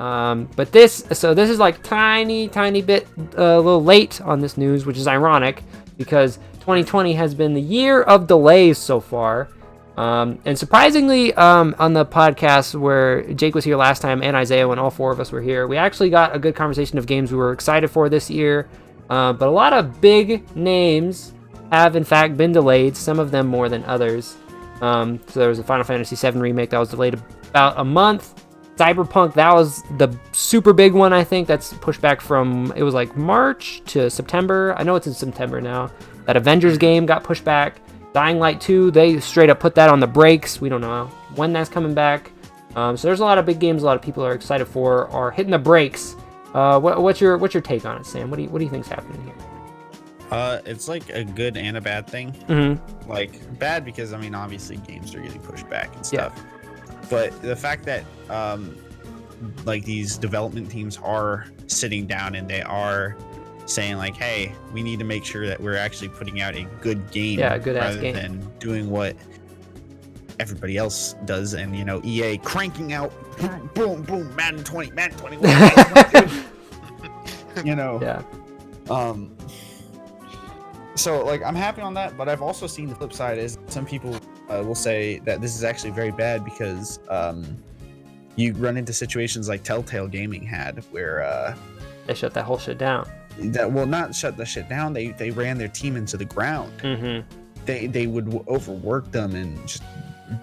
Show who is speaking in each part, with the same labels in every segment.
Speaker 1: But this is like tiny bit a little late on this news, which is ironic because 2020 has been the year of delays so far. And surprisingly, on the podcast where Jake was here last time and Isaiah, when all four of us were here, we actually got a good conversation of games we were excited for this year. But a lot of big names have in fact been delayed, some of them more than others. So there was a Final Fantasy VII Remake that was delayed about a month. Cyberpunk, that was the super big one, I think. That's pushed back from, it was like March to September. I know it's in September now. That Avengers game got pushed back. Dying Light 2, they straight up put that on the brakes. We don't know when that's coming back. So there's a lot of big games a lot of people are excited for are hitting the brakes. What's your take on it, Sam? What do you think's happening here?
Speaker 2: It's like a good and a bad thing.
Speaker 1: Mm-hmm.
Speaker 2: Like bad because I mean obviously games are getting pushed back and stuff.
Speaker 1: Yeah.
Speaker 2: But the fact that like these development teams are sitting down and they are saying like, hey, we need to make sure that we're actually putting out a good game,
Speaker 1: a good ass game,
Speaker 2: rather than doing what everybody else does. And you know, EA cranking out boom boom Madden 20, Madden 21, Madden 22. You know.
Speaker 1: Yeah.
Speaker 2: So like I'm happy on that, but I've also seen the flip side is some people will say that this is actually very bad because you run into situations like Telltale Gaming had where
Speaker 1: they shut that whole shit down.
Speaker 2: That will not shut the shit down. They ran their team into the ground.
Speaker 1: Mm-hmm.
Speaker 2: They would overwork them and just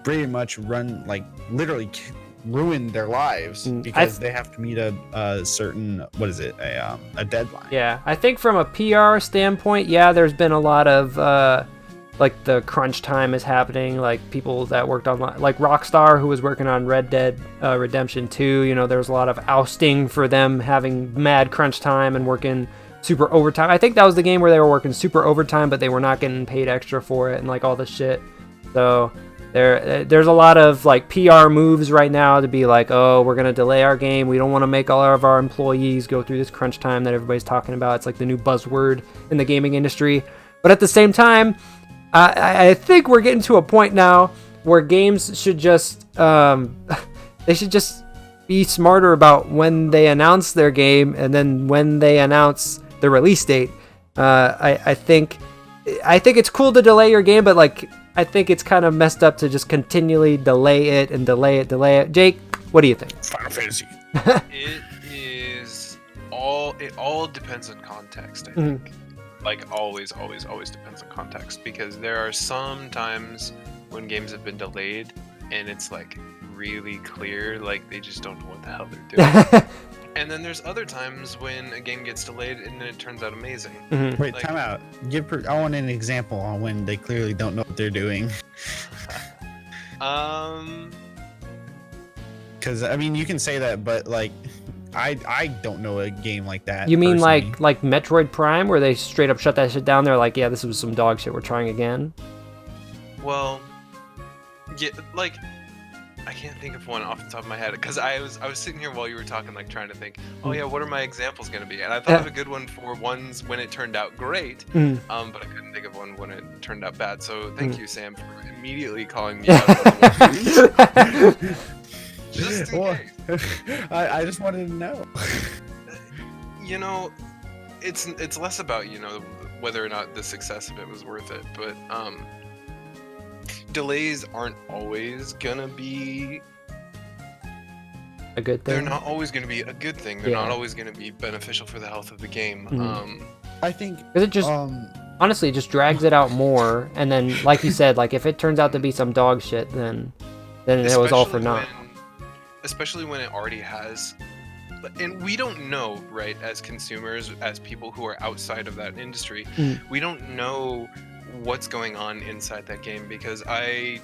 Speaker 2: pretty much run like literally ruin their lives because they have to meet a certain a deadline.
Speaker 1: Yeah, I think from a PR standpoint, there's been a lot of like the crunch time is happening. Like people that worked on like Rockstar, who was working on Red Dead Redemption 2. You know, there was a lot of ousting for them having mad crunch time and working super overtime. I think that was the game where they were working super overtime, but they were not getting paid extra for it and like all this shit. So there's a lot of like PR moves right now to be like, oh, we're gonna delay our game. We don't want to make all of our employees go through this crunch time that everybody's talking about. It's like the new buzzword in the gaming industry. But at the same time, I think we're getting to a point now where games should just they should just be smarter about when they announce their game and then when they announce the release date. I think it's cool to delay your game, but like I think it's kind of messed up to just continually delay it. Jake, what do you think?
Speaker 2: Final Fantasy.
Speaker 3: It all depends on context, I think. Like always depends on context, because there are some times when games have been delayed and it's like really clear, like they just don't know what the hell they're doing. And then there's other times when a game gets delayed and then it turns out amazing.
Speaker 2: Wait,
Speaker 3: like,
Speaker 2: time out. I want an example on when they clearly don't know what they're doing. Because I mean, you can say that, but like, I don't know a game like that.
Speaker 1: You mean
Speaker 2: personally.
Speaker 1: like Metroid Prime, where they straight up shut that shit down? They're like, yeah, this was some dog shit. We're trying again.
Speaker 3: Well, yeah, like I can't think of one off the top of my head because I was sitting here while you were talking, like trying to think, oh yeah, what are my examples gonna be? And I thought of a good one for ones when it turned out great, but I couldn't think of one when it turned out bad. So thank you, Sam, for immediately calling me out. Just in case.
Speaker 2: I just wanted to know.
Speaker 3: You know, it's less about, you know, whether or not the success of it was worth it, but delays aren't always gonna be
Speaker 1: a good thing.
Speaker 3: They're not always gonna be a good thing. They're not always gonna be beneficial for the health of the game.
Speaker 2: I think
Speaker 1: because it just honestly it just drags it out more, and then like you said, like if it turns out to be some dog shit, then it was all for naught.
Speaker 3: Especially when it already has, and we don't know, right, as consumers, as people who are outside of that industry, we don't know what's going on inside that game, because I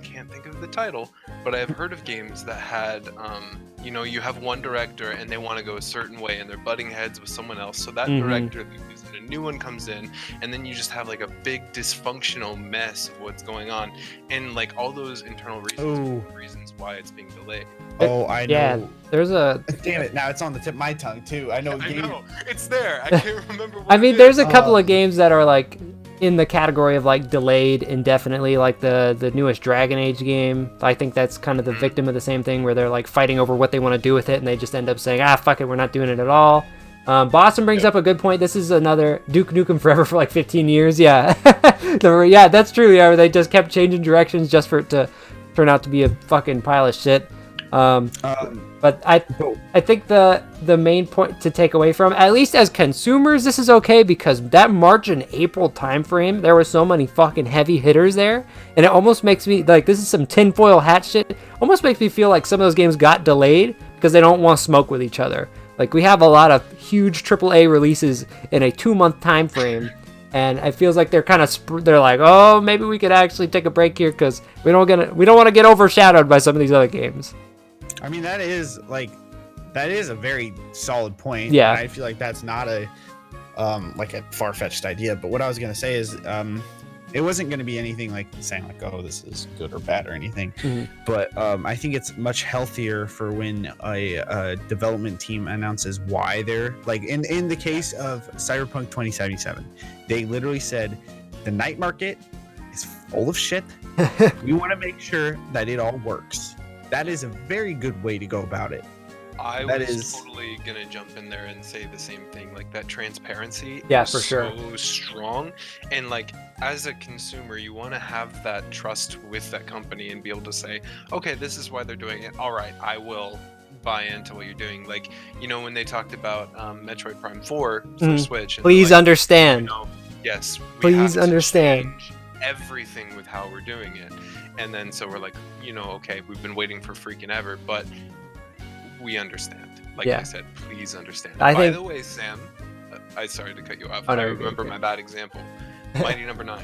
Speaker 3: can't think of the title, but I've heard of games that had, you know, you have one director and they want to go a certain way and they're butting heads with someone else, so that director leaves and a new one comes in, and then you just have like a big dysfunctional mess of what's going on, and like all those internal reasons why it's being delayed.
Speaker 2: Oh, I know.
Speaker 1: Yeah, there's a.
Speaker 2: Damn it! Now it's on the tip of my tongue too. I know.
Speaker 3: I know. It's there. I can't remember. What
Speaker 1: I mean, there's a couple of games that are like in the category of like delayed indefinitely, like the newest Dragon Age game. I think that's kind of the victim of the same thing, where they're like fighting over what they want to do with it, and they just end up saying, fuck it, we're not doing it at all. Boston brings up a good point. This is another Duke Nukem Forever for like 15 years. Yeah. Yeah, that's true. Yeah, they just kept changing directions just for it to turn out to be a fucking pile of shit. But I think the main point to take away from, at least as consumers, this is okay, because that March and April time frame, there were so many fucking heavy hitters there, and it almost makes me like, this is some tinfoil hat shit. Almost makes me feel like some of those games got delayed because they don't want to smoke with each other. Like, we have a lot of huge AAA releases in a 2-month time frame, and it feels like they're kind of they're like, oh, maybe we could actually take a break here because we don't want to get overshadowed by some of these other games.
Speaker 2: I mean, that is a very solid point.
Speaker 1: Yeah,
Speaker 2: and I feel like that's not a like a far-fetched idea. But what I was gonna say is, it wasn't gonna be anything like saying like, oh, this is good or bad or anything.
Speaker 1: Mm-hmm.
Speaker 2: But I think it's much healthier for when a development team announces why they're like, in the case of Cyberpunk 2077, they literally said the night market is full of shit. We want to make sure that it all works. That is a very good way to go about it.
Speaker 3: I was totally gonna jump in there and say the same thing. Like, that transparency is
Speaker 1: for sure
Speaker 3: so strong, and like, as a consumer, you want to have that trust with that company and be able to say, okay, this is why they're doing it. All right, I will buy into what you're doing. Like, you know, when they talked about Metroid Prime 4 for Switch, and
Speaker 1: please
Speaker 3: like,
Speaker 1: understand.
Speaker 3: You know, yes,
Speaker 1: please understand
Speaker 3: everything with how we're doing it. And then so we're like, you know, okay, we've been waiting for freaking ever, but we understand. Like I said, please understand. By the way, Sam, I'm sorry to cut you off. I remember my bad example. Mighty Number 9.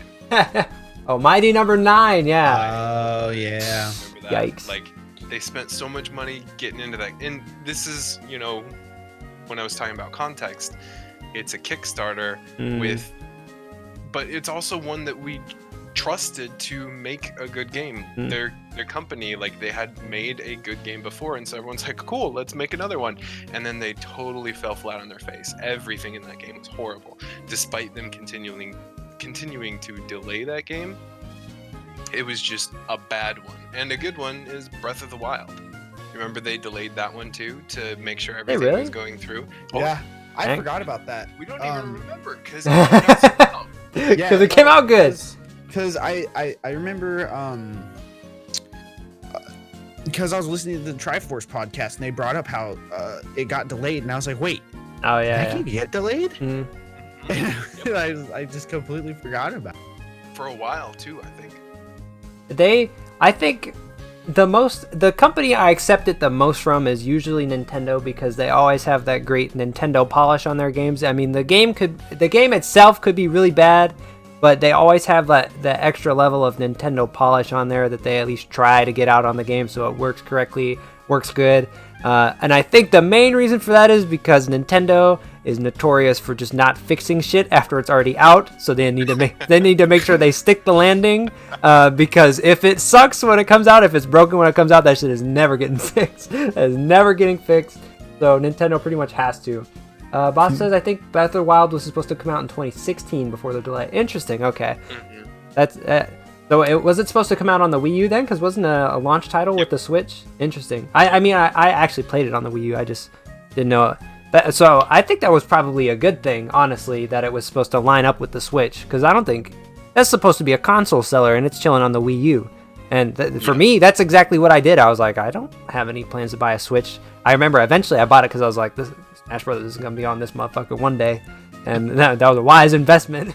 Speaker 1: Oh, Mighty Number 9, yeah.
Speaker 2: Oh, yeah.
Speaker 1: Yikes.
Speaker 3: Like, they spent so much money getting into that. And this is, you know, when I was talking about context, it's a Kickstarter but it's also one that we trusted to make a good game. Their company, like, they had made a good game before, and so everyone's like, cool, let's make another one. And then they totally fell flat on their face. Everything in that game was horrible, despite them continuing to delay that game. It was just a bad one. And a good one is Breath of the Wild. Remember, they delayed that one too to make sure everything was going through.
Speaker 2: Yeah, I forgot about that.
Speaker 3: We don't even remember because
Speaker 1: it came out good.
Speaker 2: Because I remember because I was listening to the Triforce podcast, and they brought up how it got delayed, and I was like, wait, that can get delayed? I just completely forgot about it.
Speaker 3: For a while too, I think.
Speaker 1: I think the company I accept it the most from is usually Nintendo, because they always have that great Nintendo polish on their games. I mean, the game itself could be really bad, but they always have the extra level of Nintendo polish on there that they at least try to get out on the game so it works correctly, works good. And I think the main reason for that is because Nintendo is notorious for just not fixing shit after it's already out. So they need to make sure they stick the landing, because if it sucks when it comes out, if it's broken when it comes out, that shit is never getting fixed. That is never getting fixed. So Nintendo pretty much has to. Boss says, I think Breath of the Wild was supposed to come out in 2016 before the delay. Interesting. Okay. That's so was it supposed to come out on the Wii U then? Because wasn't a launch title with the Switch? Interesting. I mean, I actually played it on the Wii U. I just didn't know it. So I think that was probably a good thing, honestly, that it was supposed to line up with the Switch. Because I don't think that's supposed to be a console seller, and it's chilling on the Wii U. And for me, that's exactly what I did. I was like, I don't have any plans to buy a Switch. I remember eventually I bought it because I was like, Smash Brothers is going to be on this motherfucker one day. And that was a wise investment.